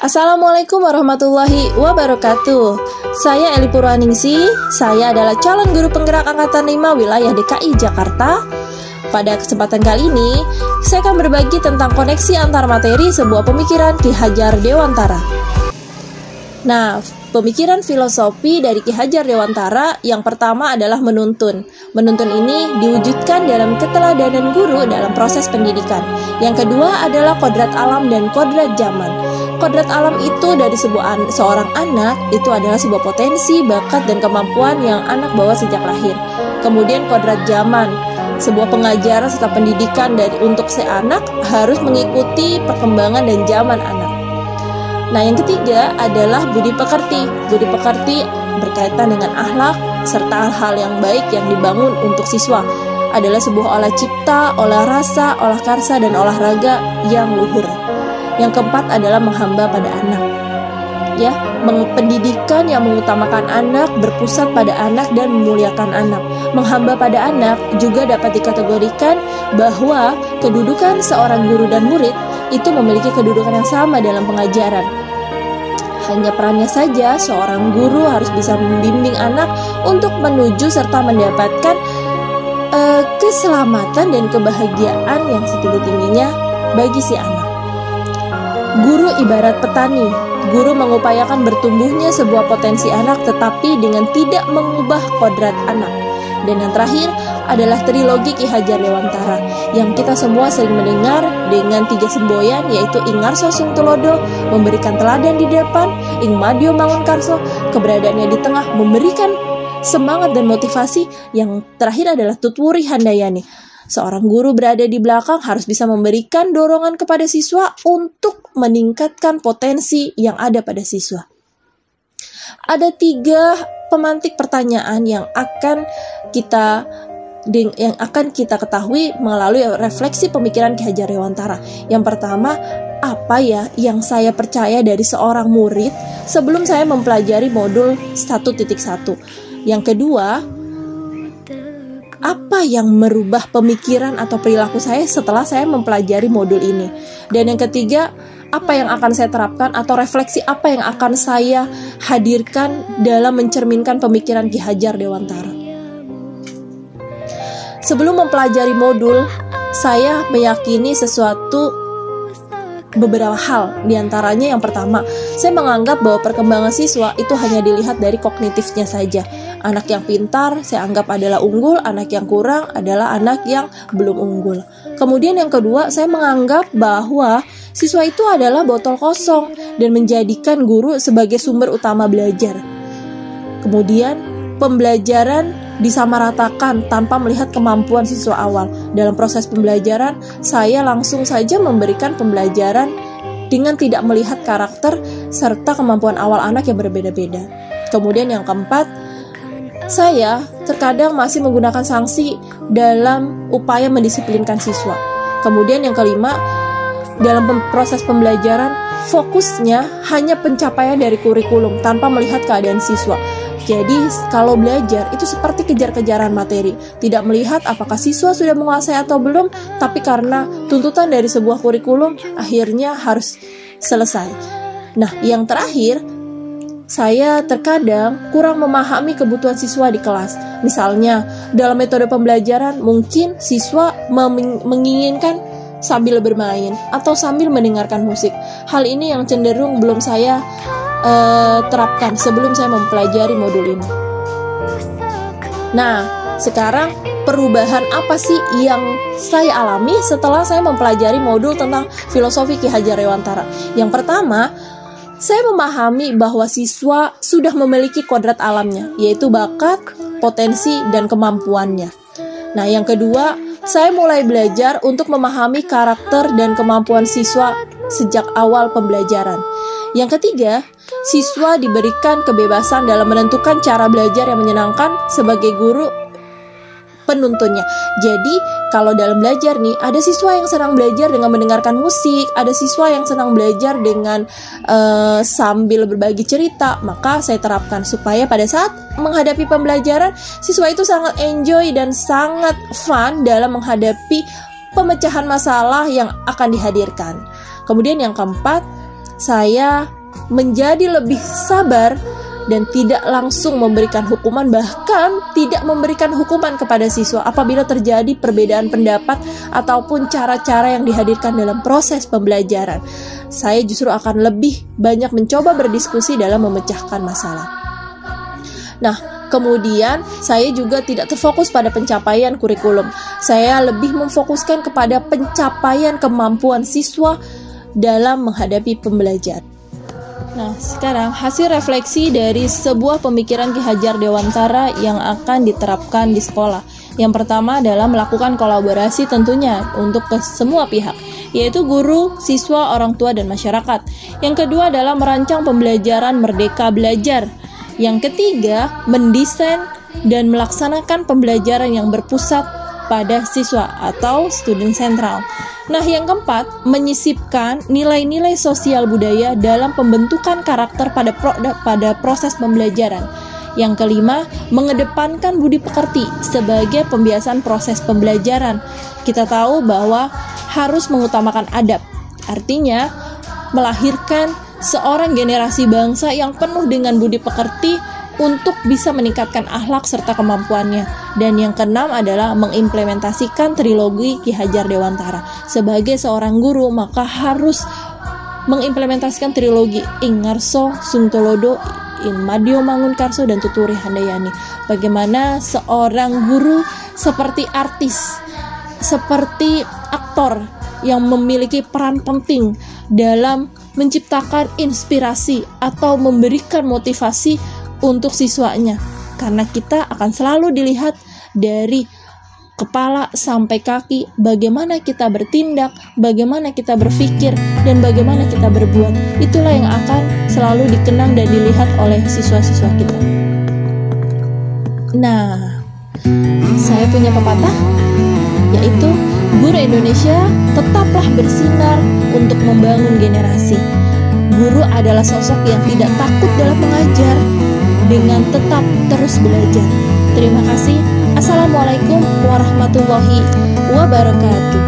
Assalamualaikum warahmatullahi wabarakatuh. Saya Eli Purwaningsi. Saya adalah calon guru penggerak Angkatan 5 wilayah DKI Jakarta. Pada kesempatan kali ini, saya akan berbagi tentang koneksi antar materi sebuah pemikiran Ki Hajar Dewantara. Nah, pemikiran filosofi dari Ki Hajar Dewantara yang pertama adalah menuntun. Menuntun ini diwujudkan dalam keteladanan guru dalam proses pendidikan. Yang kedua adalah kodrat alam dan kodrat zaman. Kodrat alam itu dari seorang anak itu adalah sebuah potensi, bakat, dan kemampuan yang anak bawa sejak lahir. Kemudian kodrat zaman, sebuah pengajaran serta pendidikan untuk si anak harus mengikuti perkembangan dan zaman anak. Nah, yang ketiga adalah budi pekerti. Budi pekerti berkaitan dengan akhlak serta hal-hal yang baik yang dibangun untuk siswa. Adalah sebuah olah cipta, olah rasa, olah karsa, dan olahraga yang luhur. Yang keempat adalah menghamba pada anak. Ya, pendidikan yang mengutamakan anak, berpusat pada anak dan memuliakan anak. Menghamba pada anak juga dapat dikategorikan bahwa kedudukan seorang guru dan murid itu memiliki kedudukan yang sama dalam pengajaran. Hanya perannya saja seorang guru harus bisa membimbing anak untuk menuju serta mendapatkan keselamatan dan kebahagiaan yang setinggi-tingginya bagi si anak. Guru ibarat petani. Guru mengupayakan bertumbuhnya sebuah potensi anak tetapi dengan tidak mengubah kodrat anak. Dan yang terakhir adalah trilogi Ki Hajar Dewantara yang kita semua sering mendengar dengan 3 semboyan, yaitu Ing Ngarso Sung Tulodo, memberikan teladan di depan, Ing Madyo Mangun Karso, keberadaannya di tengah, memberikan semangat dan motivasi. Yang terakhir adalah Tutwuri Handayani. Seorang guru berada di belakang harus bisa memberikan dorongan kepada siswa untuk meningkatkan potensi yang ada pada siswa. Ada 3 pemantik pertanyaan yang akan kita ketahui melalui refleksi pemikiran Ki Hajar Dewantara. Yang pertama, apa ya yang saya percaya dari seorang murid sebelum saya mempelajari modul 1.1? Yang kedua, apa yang merubah pemikiran atau perilaku saya setelah saya mempelajari modul ini? Dan yang ketiga, apa yang akan saya terapkan atau refleksi apa yang akan saya hadirkan dalam mencerminkan pemikiran Ki Hajar Dewantara? Sebelum mempelajari modul, saya meyakini beberapa hal. Di antaranya yang pertama, saya menganggap bahwa perkembangan siswa itu hanya dilihat dari kognitifnya saja. Anak yang pintar saya anggap adalah unggul, anak yang kurang adalah anak yang belum unggul. Kemudian yang kedua, saya menganggap bahwa siswa itu adalah botol kosong dan menjadikan guru sebagai sumber utama belajar. Kemudian pembelajaran disamaratakan tanpa melihat kemampuan siswa awal. Dalam proses pembelajaran, saya langsung saja memberikan pembelajaran dengan tidak melihat karakter serta kemampuan awal anak yang berbeda-beda. Kemudian yang keempat, saya terkadang masih menggunakan sanksi dalam upaya mendisiplinkan siswa. Kemudian yang kelima, dalam proses pembelajaran, fokusnya hanya pencapaian dari kurikulum tanpa melihat keadaan siswa. Jadi, kalau belajar itu seperti kejar-kejaran materi, tidak melihat apakah siswa sudah menguasai atau belum, tapi karena tuntutan dari sebuah kurikulum, akhirnya harus selesai. Nah, yang terakhir, saya terkadang kurang memahami kebutuhan siswa di kelas. Misalnya, dalam metode pembelajaran, mungkin siswa menginginkan sambil bermain atau sambil mendengarkan musik. Hal ini yang cenderung belum saya terapkan sebelum saya mempelajari modul ini. Nah, sekarang perubahan apa sih yang saya alami setelah saya mempelajari modul tentang filosofi Ki Hajar Dewantara? Yang pertama, saya memahami bahwa siswa sudah memiliki kodrat alamnya, yaitu bakat, potensi, dan kemampuannya. Nah, yang kedua, saya mulai belajar untuk memahami karakter dan kemampuan siswa sejak awal pembelajaran. Yang ketiga, siswa diberikan kebebasan dalam menentukan cara belajar yang menyenangkan sebagai guru penuntunnya. Jadi, kalau dalam belajar nih, ada siswa yang senang belajar dengan mendengarkan musik, ada siswa yang senang belajar dengan sambil berbagi cerita, maka saya terapkan supaya pada saat menghadapi pembelajaran, siswa itu sangat enjoy dan sangat fun dalam menghadapi pemecahan masalah yang akan dihadirkan. Kemudian yang keempat, saya menjadi lebih sabar dan tidak langsung memberikan hukuman, bahkan tidak memberikan hukuman kepada siswa apabila terjadi perbedaan pendapat ataupun cara-cara yang dihadirkan dalam proses pembelajaran. Saya justru akan lebih banyak mencoba berdiskusi dalam memecahkan masalah. Nah, kemudian saya juga tidak terfokus pada pencapaian kurikulum. Saya lebih memfokuskan kepada pencapaian kemampuan siswa dalam menghadapi pembelajaran. Nah, sekarang hasil refleksi dari sebuah pemikiran Ki Hajar Dewantara yang akan diterapkan di sekolah. Yang pertama adalah melakukan kolaborasi tentunya untuk ke semua pihak, yaitu guru, siswa, orang tua, dan masyarakat. Yang kedua adalah merancang pembelajaran merdeka belajar. Yang ketiga, mendesain dan melaksanakan pembelajaran yang berpusat pada siswa atau student central. Nah, yang keempat, menyisipkan nilai-nilai sosial budaya dalam pembentukan karakter pada proses pembelajaran. Yang kelima, mengedepankan budi pekerti sebagai pembiasaan proses pembelajaran. Kita tahu bahwa harus mengutamakan adab, artinya melahirkan seorang generasi bangsa yang penuh dengan budi pekerti untuk bisa meningkatkan akhlak serta kemampuannya. Dan yang keenam adalah mengimplementasikan trilogi Ki Hajar Dewantara. Sebagai seorang guru, maka harus mengimplementasikan trilogi Ing Ngarso, Sung Tolodo, In Madyo Mangunkarso, dan Tuturi Handayani. Bagaimana seorang guru seperti artis, seperti aktor yang memiliki peran penting dalam menciptakan inspirasi atau memberikan motivasi untuk siswanya, karena kita akan selalu dilihat dari kepala sampai kaki, bagaimana kita bertindak, bagaimana kita berpikir, dan bagaimana kita berbuat. Itulah yang akan selalu dikenang dan dilihat oleh siswa-siswa kita. Nah, saya punya pepatah, yaitu guru Indonesia tetaplah bersinar untuk membangun generasi. Guru adalah sosok yang tidak takut dalam mengajar, dengan tetap terus belajar. Terima kasih. Assalamualaikum warahmatullahi wabarakatuh.